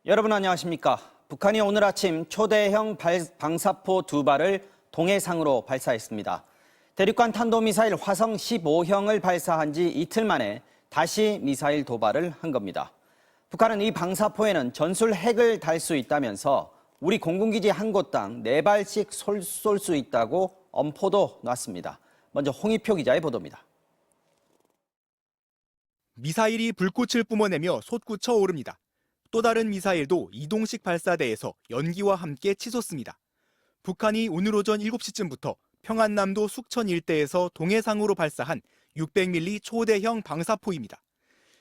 여러분 안녕하십니까? 북한이 오늘 아침 초대형 방사포 2발을 동해상으로 발사했습니다. 대륙간 탄도미사일 화성 15형을 발사한 지 이틀 만에 다시 미사일 도발을 한 겁니다. 북한은 이 방사포에는 전술 핵을 달 수 있다면서 우리 공군기지 한 곳당 4발씩 쏠 수 있다고 엄포도 놨습니다. 먼저 홍익표 기자의 보도입니다. 미사일이 불꽃을 뿜어내며 솟구쳐 오릅니다. 또 다른 미사일도 이동식 발사대에서 연기와 함께 치솟습니다. 북한이 오늘 오전 7시쯤부터 평안남도 숙천 일대에서 동해상으로 발사한 600mm 초대형 방사포입니다.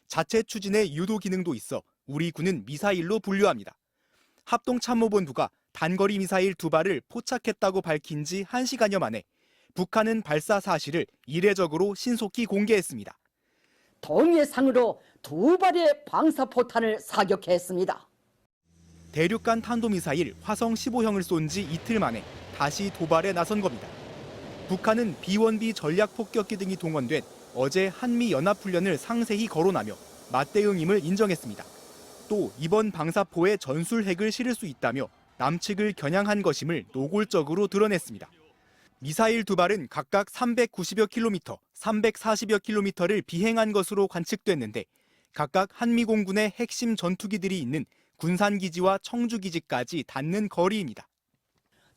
자체 추진의 유도 기능도 있어 우리 군은 미사일로 분류합니다. 합동참모본부가 단거리 미사일 2발을 포착했다고 밝힌 지 1시간여 만에 북한은 발사 사실을 이례적으로 신속히 공개했습니다. 동해상으로 2발의 방사포탄을 사격했습니다. 대륙간 탄도미사일 화성 15형을 쏜 지 이틀 만에 다시 도발에 나선 겁니다. 북한은 B-1B 전략폭격기 등이 동원된 어제 한미연합훈련을 상세히 거론하며 맞대응임을 인정했습니다. 또 이번 방사포에 전술 핵을 실을 수 있다며 남측을 겨냥한 것임을 노골적으로 드러냈습니다. 미사일 2발은 각각 390여 킬로미터, 340여 킬로미터를 비행한 것으로 관측됐는데 각각 한미공군의 핵심 전투기들이 있는 군산기지와 청주기지까지 닿는 거리입니다.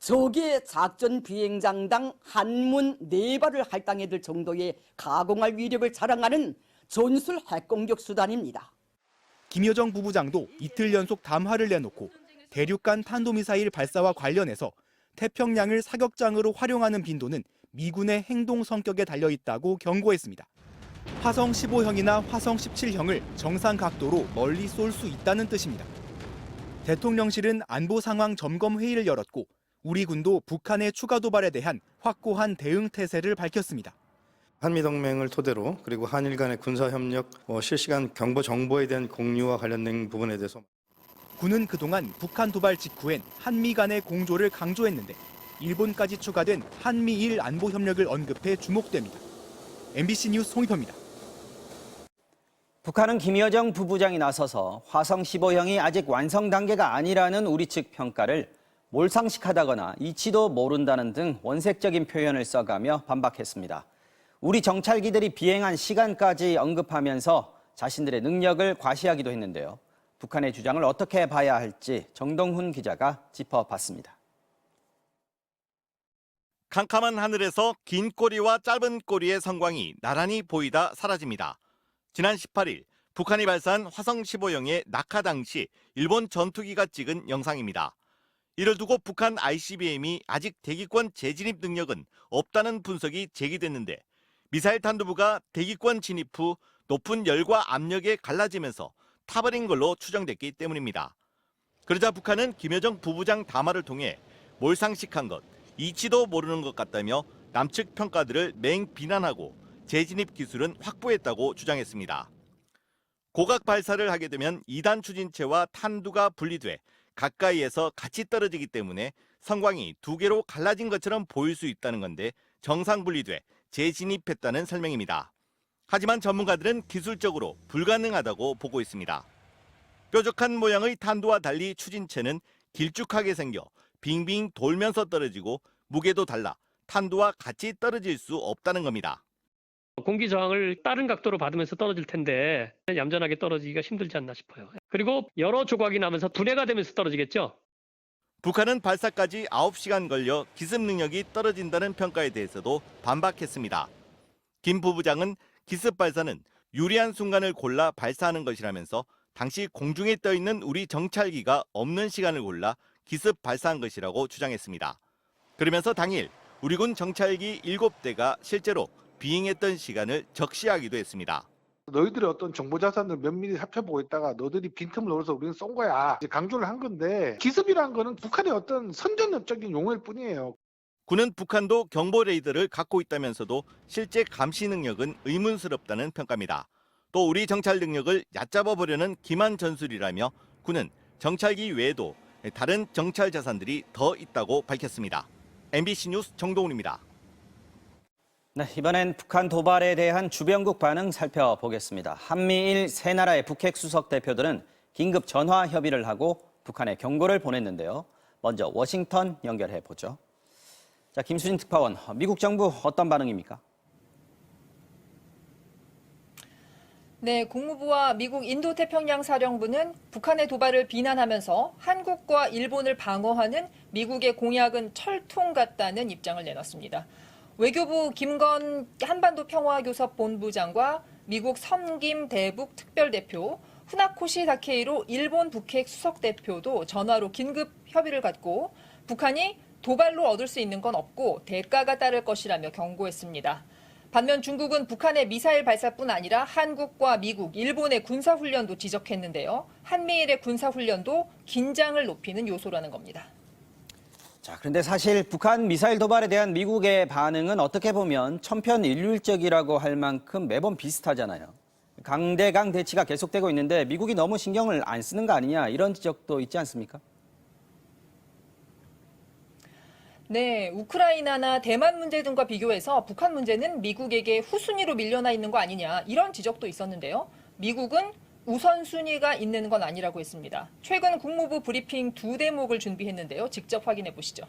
적의 작전 비행장당 한문 4발을 할당해들 정도의 가공할 위력을 자랑하는 전술 핵공격 수단입니다. 김여정 부부장도 이틀 연속 담화를 내놓고 대륙간 탄도미사일 발사와 관련해서 태평양을 사격장으로 활용하는 빈도는 미군의 행동 성격에 달려있다고 경고했습니다. 화성 15형이나 화성 17형을 정상 각도로 멀리 쏠 수 있다는 뜻입니다. 대통령실은 안보 상황 점검 회의를 열었고 우리 군도 북한의 추가 도발에 대한 확고한 대응 태세를 밝혔습니다. 한미동맹을 토대로 그리고 한일 간의 군사협력, 실시간 경보 정보에 대한 공유와 관련된 부분에 대해서 군은 그동안 북한 도발 직후엔 한미 간의 공조를 강조했는데 일본까지 추가된 한미일 안보 협력을 언급해 주목됩니다. MBC 뉴스 홍익표입니다. 북한은 김여정 부부장이 나서서 화성 15형이 아직 완성 단계가 아니라는 우리 측 평가를 몰상식하다거나 이치도 모른다는 등 원색적인 표현을 써가며 반박했습니다. 우리 정찰기들이 비행한 시간까지 언급하면서 자신들의 능력을 과시하기도 했는데요. 북한의 주장을 어떻게 봐야 할지 정동훈 기자가 짚어봤습니다. 캄캄한 하늘에서 긴 꼬리와 짧은 꼬리의 성광이 나란히 보이다 사라집니다. 지난 18일 북한이 발사한 화성 15형의 낙하 당시 일본 전투기가 찍은 영상입니다. 이를 두고 북한 ICBM이 아직 대기권 재진입 능력은 없다는 분석이 제기됐는데 미사일 탄도부가 대기권 진입 후 높은 열과 압력에 갈라지면서 타버린 걸로 추정됐기 때문입니다. 그러자 북한은 김여정 부부장 담화를 통해 몰상식한 것, 이치도 모르는 것 같다며 남측 평가들을 맹 비난하고 재진입 기술은 확보했다고 주장했습니다. 고각 발사를 하게 되면 2단 추진체와 탄두가 분리돼 가까이에서 같이 떨어지기 때문에 성광이 2개로 갈라진 것처럼 보일 수 있다는 건데 정상 분리돼 재진입했다는 설명입니다. 하지만 전문가들은 기술적으로 불가능하다고 보고 있습니다. 뾰족한 모양의 탄두와 달리 추진체는 길쭉하게 생겨 빙빙 돌면서 떨어지고 무게도 달라 탄두와 같이 떨어질 수 없다는 겁니다. 공기 저항을 다른 각도로 받으면서 떨어질 텐데 얌전하게 떨어지기가 힘들지 않나 싶어요. 그리고 여러 조각이 나면서 분해가 되면서 떨어지겠죠. 북한은 발사까지 9시간 걸려 기습 능력이 떨어진다는 평가에 대해서도 반박했습니다. 김 부부장은 기습 발사는 유리한 순간을 골라 발사하는 것이라면서 당시 공중에 떠 있는 우리 정찰기가 없는 시간을 골라 기습 발사한 것이라고 주장했습니다. 그러면서 당일 우리 군 정찰기 7대가 실제로 비행했던 시간을 적시하기도 했습니다. 너희들의 어떤 정보 자산을 면밀히 살펴보고 있다가 너희들이 빈틈을 노려서 우리는 쏜 거야. 이제 강조를 한 건데 기습이라는 거는 북한의 어떤 선전적인 용어일 뿐이에요. 군은 북한도 경보 레이더를 갖고 있다면서도 실제 감시 능력은 의문스럽다는 평가입니다. 또 우리 정찰 능력을 얕잡아 보려는 기만 전술이라며 군은 정찰기 외에도 다른 정찰 자산들이 더 있다고 밝혔습니다. MBC 뉴스 정동훈입니다. 네, 이번엔 북한 도발에 대한 주변국 반응 살펴보겠습니다. 한미일 세 나라의 북핵 수석 대표들은 긴급 전화 협의를 하고 북한에 경고를 보냈는데요. 먼저 워싱턴 연결해 보죠. 자, 김수진 특파원, 미국 정부 어떤 반응입니까? 네, 국무부와 미국 인도태평양 사령부는 북한의 도발을 비난하면서 한국과 일본을 방어하는 미국의 공약은 철통 같다는 입장을 내놨습니다. 외교부 김건 한반도 평화교섭 본부장과 미국 섬김 대북 특별대표, 후나코시 다케이로 일본 북핵 수석대표도 전화로 긴급 협의를 갖고 북한이 도발로 얻을 수 있는 건 없고 대가가 따를 것이라며 경고했습니다. 반면 중국은 북한의 미사일 발사뿐 아니라 한국과 미국, 일본의 군사훈련도 지적했는데요. 한미일의 군사훈련도 긴장을 높이는 요소라는 겁니다. 자, 그런데 사실 북한 미사일 도발에 대한 미국의 반응은 어떻게 보면 천편일률적이라고 할 만큼 매번 비슷하잖아요. 강대강 대치가 계속되고 있는데 미국이 너무 신경을 안 쓰는 거 아니냐 이런 지적도 있지 않습니까? 네, 우크라이나나 대만 문제 등과 비교해서 북한 문제는 미국에게 후순위로 밀려나 있는 거 아니냐 이런 지적도 있었는데요. 미국은 우선순위가 있는 건 아니라고 했습니다. 최근 국무부 브리핑 2대목을 준비했는데요. 직접 확인해 보시죠.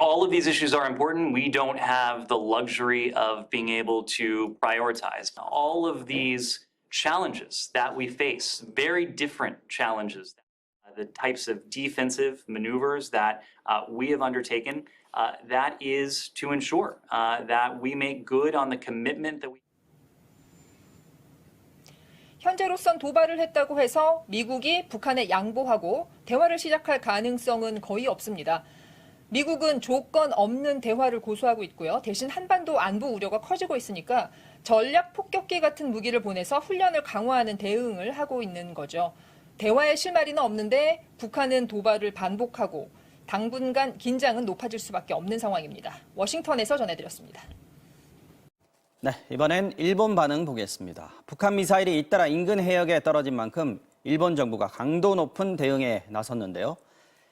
All of these issues are important. We don't have the luxury of being able to prioritize. All of these challenges that we face, very different challenges, the types of defensive maneuvers that we have undertaken, that is to ensure that we make good on the commitment that we. 현재로선 도발을 했다고 해서 미국이 북한에 양보하고 대화를 시작할 가능성은 거의 없습니다. 미국은 조건 없는 대화를 고수하고 있고요. 대신 한반도 안보 우려가 커지고 있으니까 전략 폭격기 같은 무기를 보내서 훈련을 강화하는 대응을 하고 있는 거죠. 대화의 실마리는 없는데 북한은 도발을 반복하고 당분간 긴장은 높아질 수밖에 없는 상황입니다. 워싱턴에서 전해드렸습니다. 네, 이번엔 일본 반응 보겠습니다. 북한 미사일이 잇따라 인근 해역에 떨어진 만큼 일본 정부가 강도 높은 대응에 나섰는데요.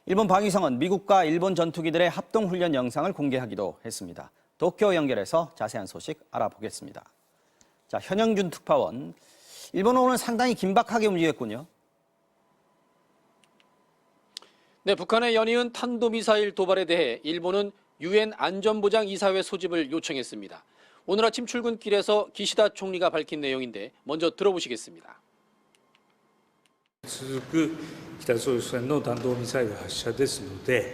일본 방위성은 미국과 일본 전투기들의 합동훈련 영상을 공개하기도 했습니다. 도쿄 연결해서 자세한 소식 알아보겠습니다. 자, 현영준 특파원, 일본은 오늘 상당히 긴박하게 움직였군요. 네, 북한의 연이은 탄도미사일 도발에 대해 일본은 유엔 안전보장이사회 소집을 요청했습니다. 오늘 아침 출근길에서 기시다 총리가 밝힌 내용인데 먼저 들어보시겠습니다. 続く北朝鮮の弾道ミサイル発射ですので、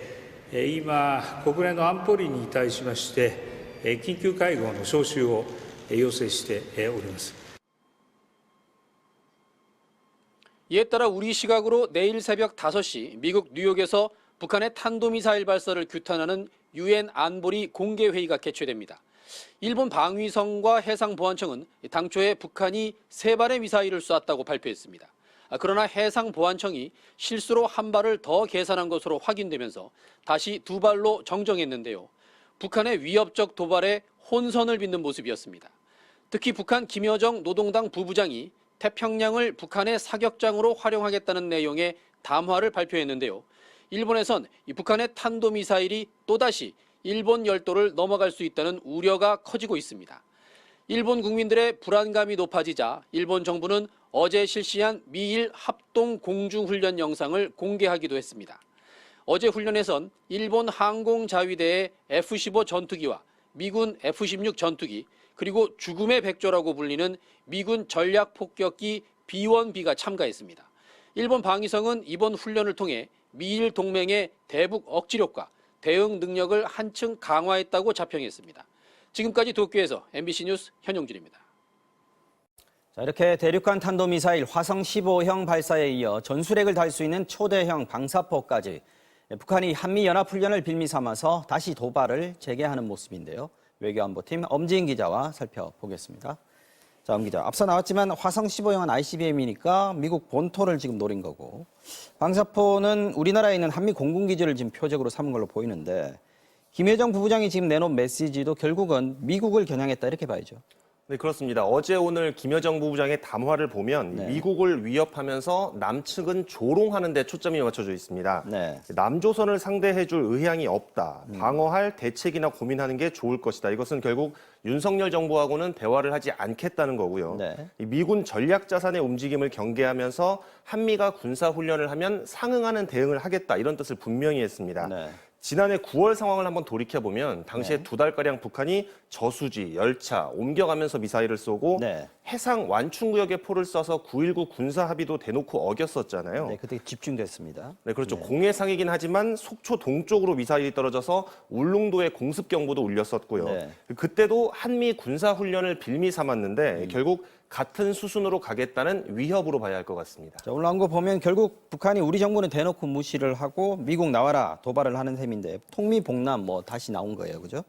今、国連の安保理に対しまして、緊急会合の招集を要請しております。 이에 따라 우리 시각으로 내일 새벽 5시 미국 뉴욕에서 북한의 탄도미사일 발사를 규탄하는 유엔 안보리 공개회의가 개최됩니다. 일본 방위성과 해상보안청은 당초에 북한이 3발의 미사일을 쐈다고 발표했습니다. 그러나 해상보안청이 실수로 한 발을 더 계산한 것으로 확인되면서 다시 2발로 정정했는데요. 북한의 위협적 도발에 혼선을 빚는 모습이었습니다. 특히 북한 김여정 노동당 부부장이 태평양을 북한의 사격장으로 활용하겠다는 내용의 담화를 발표했는데요. 일본에선 이 북한의 탄도미사일이 또다시 일본 열도를 넘어갈 수 있다는 우려가 커지고 있습니다. 일본 국민들의 불안감이 높아지자 일본 정부는 어제 실시한 미일 합동 공중훈련 영상을 공개하기도 했습니다. 어제 훈련에선 일본 항공자위대의 F-15 전투기와 미군 F-16 전투기 그리고 죽음의 백조라고 불리는 미군 전략폭격기 B-1B가 참가했습니다. 일본 방위성은 이번 훈련을 통해 미일 동맹의 대북 억지력과 대응 능력을 한층 강화했다고 자평했습니다. 지금까지 도쿄에서 MBC 뉴스 현용진입니다. 자, 이렇게 대륙간 탄도미사일 화성 15형 발사에 이어 전술핵을 달 수 있는 초대형 방사포까지 북한이 한미연합훈련을 빌미 삼아서 다시 도발을 재개하는 모습인데요. 외교안보팀 엄지인 기자와 살펴보겠습니다. 자, 엄 기자, 앞서 나왔지만 화성 15형은 ICBM이니까 미국 본토를 지금 노린 거고 방사포는 우리나라에 있는 한미 공군기지를 지금 표적으로 삼은 걸로 보이는데 김여정 부부장이 지금 내놓은 메시지도 결국은 미국을 겨냥했다 이렇게 봐야죠. 네, 그렇습니다. 어제 오늘 김여정 부부장의 담화를 보면 네. 미국을 위협하면서 남측은 조롱하는 데 초점이 맞춰져 있습니다. 네. 남조선을 상대해줄 의향이 없다. 방어할 대책이나 고민하는 게 좋을 것이다. 이것은 결국 윤석열 정부하고는 대화를 하지 않겠다는 거고요. 네. 이 미군 전략 자산의 움직임을 경계하면서 한미가 군사 훈련을 하면 상응하는 대응을 하겠다. 이런 뜻을 분명히 했습니다. 네. 지난해 9월 상황을 한번 돌이켜보면 당시에 네. 2달가량 북한이 저수지, 열차, 옮겨가면서 미사일을 쏘고 네. 해상 완충구역에 포를 쏴서 9.19 군사 합의도 대놓고 어겼었잖아요. 네, 그때 집중됐습니다. 네, 그렇죠. 네. 공해상이긴 하지만 속초 동쪽으로 미사일이 떨어져서 울릉도에 공습 경보도 울렸었고요. 네. 그때도 한미 군사 훈련을 빌미 삼았는데 결국 같은 수순으로 가겠다는 위협으로 봐야 할 것 같습니다. 자, 오늘 한 거 보면 결국 북한이 우리 정부는 대놓고 무시를 하고 미국 나와라 도발을 하는 셈인데 통미봉남 뭐 다시 나온 거예요, 그죠?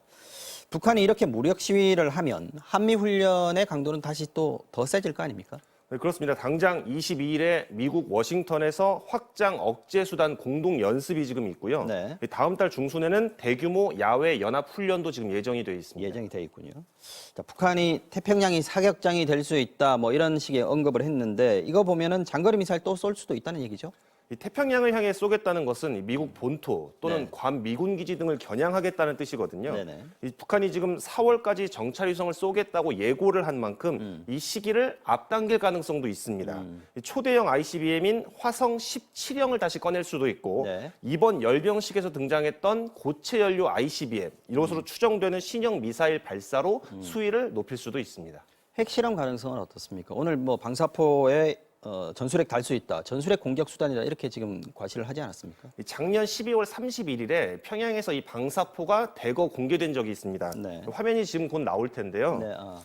북한이 이렇게 무력 시위를 하면 한미 훈련의 강도는 다시 또 더 세질 거 아닙니까? 네, 그렇습니다. 당장 22일에 미국 워싱턴에서 확장 억제 수단 공동 연습이 지금 있고요. 네. 다음 달 중순에는 대규모 야외 연합 훈련도 지금 예정이 되어 있습니다. 예정이 돼 있군요. 자, 북한이 태평양이 사격장이 될 수 있다 뭐 이런 식의 언급을 했는데 이거 보면은 장거리 미사일 또 쏠 수도 있다는 얘기죠? 이 태평양을 향해 쏘겠다는 것은 미국 본토 또는 네. 괌 미군 기지 등을 겨냥하겠다는 뜻이거든요. 네네. 이 북한이 지금 4월까지 정찰위성을 쏘겠다고 예고를 한 만큼 이 시기를 앞당길 가능성도 있습니다. 이 초대형 ICBM인 화성 17형을 다시 꺼낼 수도 있고 네. 이번 열병식에서 등장했던 고체 연료 ICBM 이것으로 추정되는 신형 미사일 발사로 수위를 높일 수도 있습니다. 핵실험 가능성은 어떻습니까? 오늘 뭐 방사포에 전술핵 달 수 있다, 전술핵 공격 수단이다 이렇게 지금 과시를 하지 않았습니까? 작년 12월 31일에 평양에서 이 방사포가 대거 공개된 적이 있습니다. 네. 화면이 지금 곧 나올 텐데요.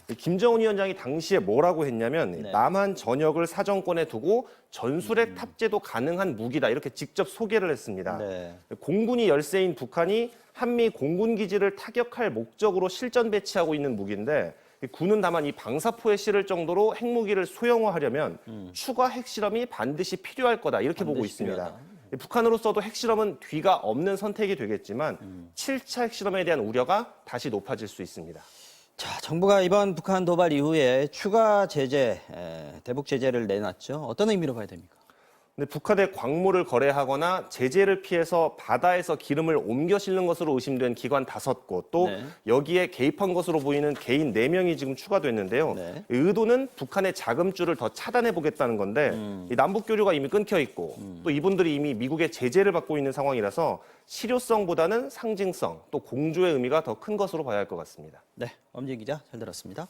네, 김정은 위원장이 당시에 뭐라고 했냐면 네. 남한 전역을 사정권에 두고 전술핵 탑재도 가능한 무기다 이렇게 직접 소개를 했습니다. 네. 공군이 열세인 북한이 한미 공군 기지를 타격할 목적으로 실전 배치하고 있는 무기인데 군은 다만 이 방사포에 실을 정도로 핵무기를 소형화하려면 추가 핵실험이 반드시 필요할 거다 이렇게 보고 반드시 있습니다. 필요하다. 북한으로서도 핵실험은 뒤가 없는 선택이 되겠지만 7차 핵실험에 대한 우려가 다시 높아질 수 있습니다. 자, 정부가 이번 북한 도발 이후에 추가 제재, 대북 제재를 내놨죠. 어떤 의미로 봐야 됩니까? 근데 북한의 광물을 거래하거나 제재를 피해서 바다에서 기름을 옮겨 실는 것으로 의심된 기관 5곳, 또 네. 여기에 개입한 것으로 보이는 개인 4명이 지금 추가됐는데요. 네. 의도는 북한의 자금줄을 더 차단해 보겠다는 건데 이 남북 교류가 이미 끊겨 있고 또 이분들이 이미 미국의 제재를 받고 있는 상황이라서 실효성보다는 상징성, 또 공조의 의미가 더 큰 것으로 봐야 할 것 같습니다. 네, 엄지희 기자 잘 들었습니다.